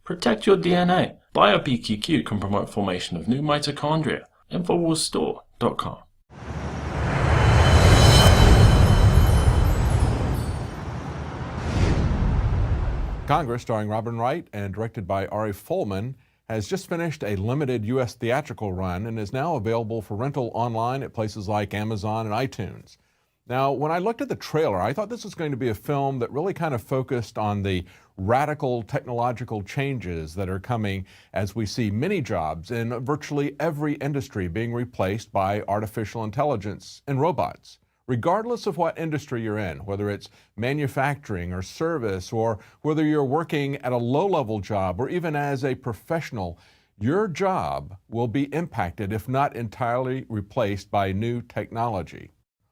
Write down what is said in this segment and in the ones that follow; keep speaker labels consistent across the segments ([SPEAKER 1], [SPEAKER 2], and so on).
[SPEAKER 1] Protect your DNA. BioPQQ can promote formation of new mitochondria. Infowarsstore.com.
[SPEAKER 2] Congress, starring Robin Wright and directed by Ari Folman, has just finished a limited U.S. theatrical run and is now available for rental online at places like Amazon and iTunes. Now, when I looked at the trailer, I thought this was going to be a film that really kind of focused on the radical technological changes that are coming as we see many jobs in virtually every industry being replaced by artificial intelligence and robots. Regardless of what industry you're in, whether it's manufacturing or service, or whether you're working at a low-level job or even as a professional, your job will be impacted, if not entirely replaced, by new technology.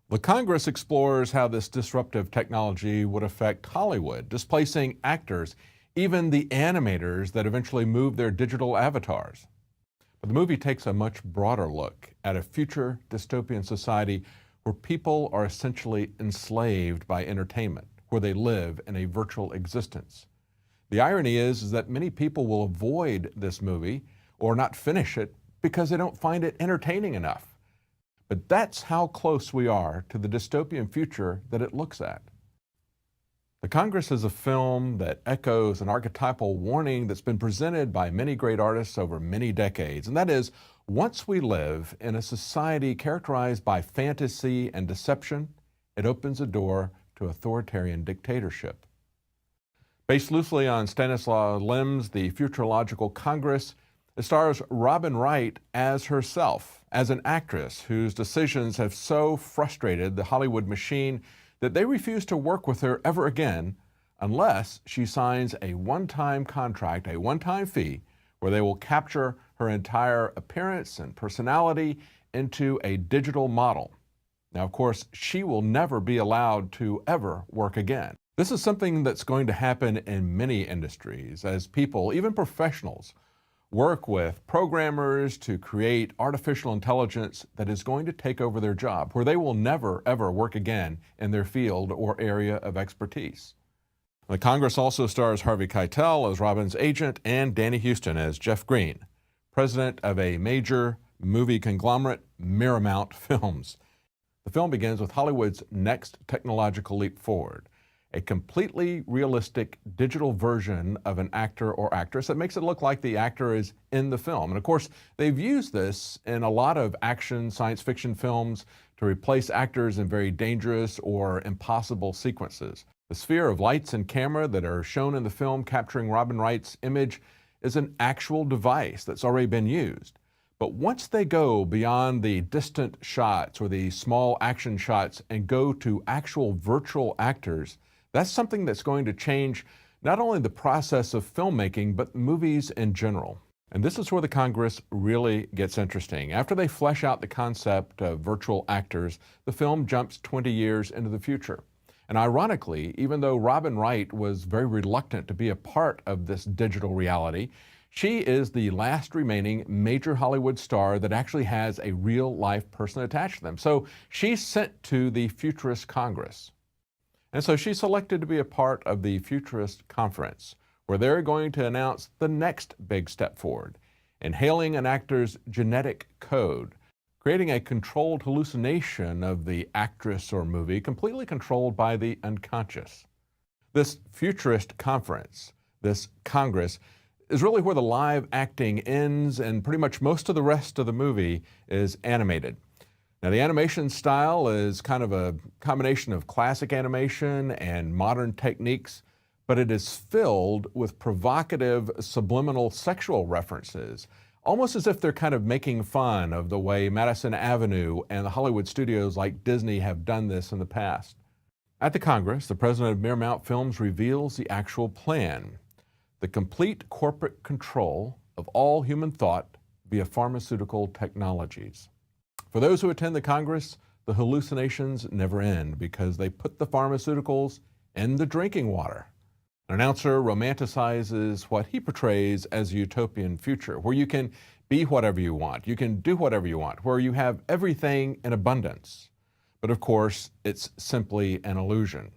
[SPEAKER 2] The Congress explores how this disruptive technology would affect Hollywood, displacing actors, even the animators that eventually move their digital avatars. But the movie takes a much broader look at a future dystopian society where people are essentially enslaved by entertainment, where they live in a virtual existence. The irony is that many people will avoid this movie or not finish it because they don't find it entertaining enough. But that's how close we are to the dystopian future that it looks at. The Congress is a film that echoes an archetypal warning that's been presented by many great artists over many decades, and that is, once we live in a society characterized by fantasy and deception, it opens a door to authoritarian dictatorship. Based loosely on Stanislaw Lem's The Futurilogical Congress, it stars Robin Wright as herself, as an actress whose decisions have so frustrated the Hollywood machine that they refuse to work with her ever again unless she signs a one-time contract, a one-time fee, where they will capture her entire appearance and personality into a digital model. Now, of course, she will never be allowed to ever work again. This is something that's going to happen in many industries as people, even professionals, work with programmers to create artificial intelligence that is going to take over their job, where they will never, ever work again in their field or area of expertise. The Congress also stars Harvey Keitel as Robin's agent and Danny Houston as Jeff Green, president of a major movie conglomerate, Paramount Films. The film begins with Hollywood's next technological leap forward, a completely realistic digital version of an actor or actress that makes it look like the actor is in the film. And of course, they've used this in a lot of action science fiction films to replace actors in very dangerous or impossible sequences. The sphere of lights and camera that are shown in the film capturing Robin Wright's image is an actual device that's already been used. But once they go beyond the distant shots or the small action shots and go to actual virtual actors, that's something that's going to change not only the process of filmmaking, but movies in general. And this is where the Congress really gets interesting. After they flesh out the concept of virtual actors, the film jumps 20 years into the future. And ironically, even though Robin Wright was very reluctant to be a part of this digital reality, she is the last remaining major Hollywood star that actually has a real-life person attached to them. So she's sent to the Futurist Congress. And so she's selected to be a part of the Futurist Conference, where they're going to announce the next big step forward, inhaling an actor's genetic code, creating a controlled hallucination of the actress or movie, completely controlled by the unconscious. This Futurist Conference, this Congress, is really where the live acting ends and pretty much most of the rest of the movie is animated. Now, the animation style is kind of a combination of classic animation and modern techniques, but it is filled with provocative subliminal sexual references, almost as if they're kind of making fun of the way Madison Avenue and the Hollywood studios like Disney have done this in the past. At the Congress, the president of Paramount Films reveals the actual plan: the complete corporate control of all human thought via pharmaceutical technologies. For those who attend the Congress, the hallucinations never end because they put the pharmaceuticals in the drinking water. An announcer romanticizes what he portrays as a utopian future, where you can be whatever you want, you can do whatever you want, where you have everything in abundance. But of course, it's simply an illusion.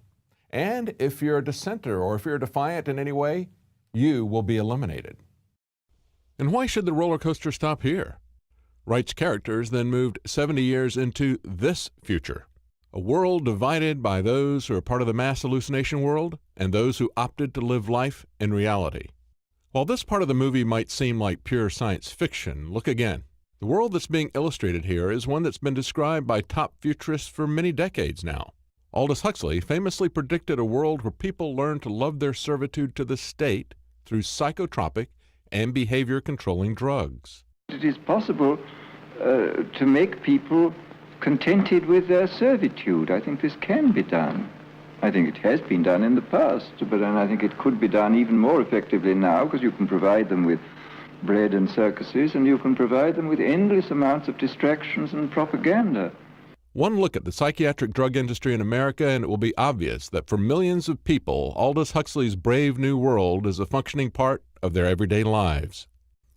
[SPEAKER 2] And if you're a dissenter or if you're defiant in any way, you will be eliminated. And why should the roller coaster stop here? Wright's characters then moved 70 years into this future, a world divided by those who are part of the mass hallucination world and those who opted to live life in reality. While this part of the movie might seem like pure science fiction, look again. The world that's being illustrated here is one that's been described by top futurists for many decades now. Aldous Huxley famously predicted a world where people learn to love their servitude to the state through psychotropic and behavior-controlling drugs.
[SPEAKER 3] It is possible to make people contented with their servitude. I think this can be done. I think it has been done in the past, but I think it could be done even more effectively now, because you can provide them with bread and circuses, and you can provide them with endless amounts of distractions and propaganda.
[SPEAKER 2] One look at the psychiatric drug industry in America, and it will be obvious that for millions of people, Aldous Huxley's Brave New World is a functioning part of their everyday lives.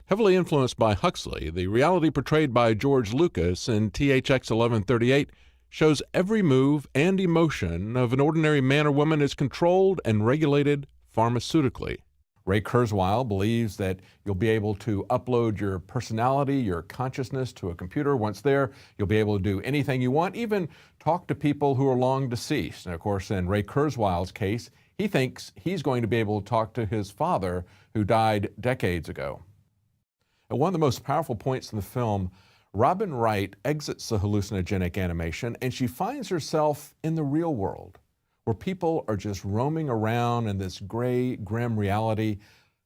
[SPEAKER 2] Heavily influenced by Huxley, the reality portrayed by George Lucas in THX 1138 shows every move and emotion of an ordinary man or woman is controlled and regulated pharmaceutically. Ray Kurzweil believes that you'll be able to upload your personality, your consciousness to a computer. Once there, you'll be able to do anything you want, even talk to people who are long deceased. And of course, in Ray Kurzweil's case, he thinks he's going to be able to talk to his father who died decades ago. At one of the most powerful points in the film, Robin Wright exits the hallucinogenic animation and she finds herself in the real world, where people are just roaming around in this gray, grim reality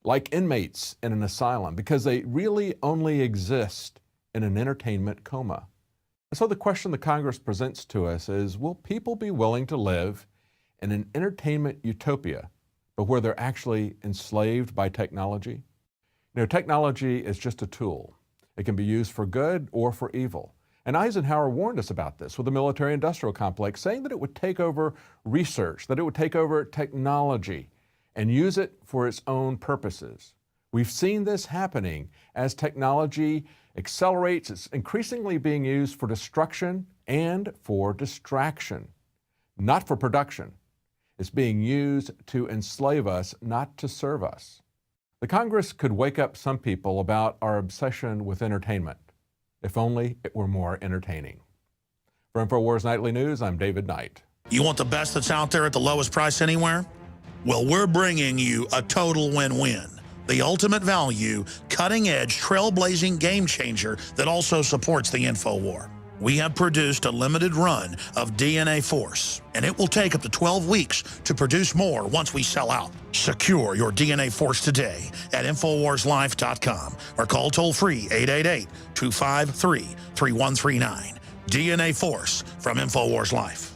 [SPEAKER 2] like inmates in an asylum, because they really only exist in an entertainment coma. And so the question the Congress presents to us is, will people be willing to live in an entertainment utopia, but where they're actually enslaved by technology? You know, technology is just a tool. It can be used for good or for evil. And Eisenhower warned us about this with the military-industrial complex, saying that it would take over research, that it would take over technology and use it for its own purposes. We've seen this happening as technology accelerates. It's increasingly being used for destruction and for distraction, not for production. It's being used to enslave us, not to serve us. The Congress could wake up some people about our obsession with entertainment, if only it were more entertaining. For Infowars Nightly News, I'm David Knight.
[SPEAKER 4] You want the best that's out there at the lowest price anywhere? Well, we're bringing you a total win-win. The ultimate value, cutting-edge, trailblazing game changer that also supports the Infowar. We have produced a limited run of DNA Force, and it will take up to 12 weeks to produce more once we sell out. Secure your DNA Force today at InfoWarsLife.com or call toll-free 888-253-3139. DNA Force from Infowars Life.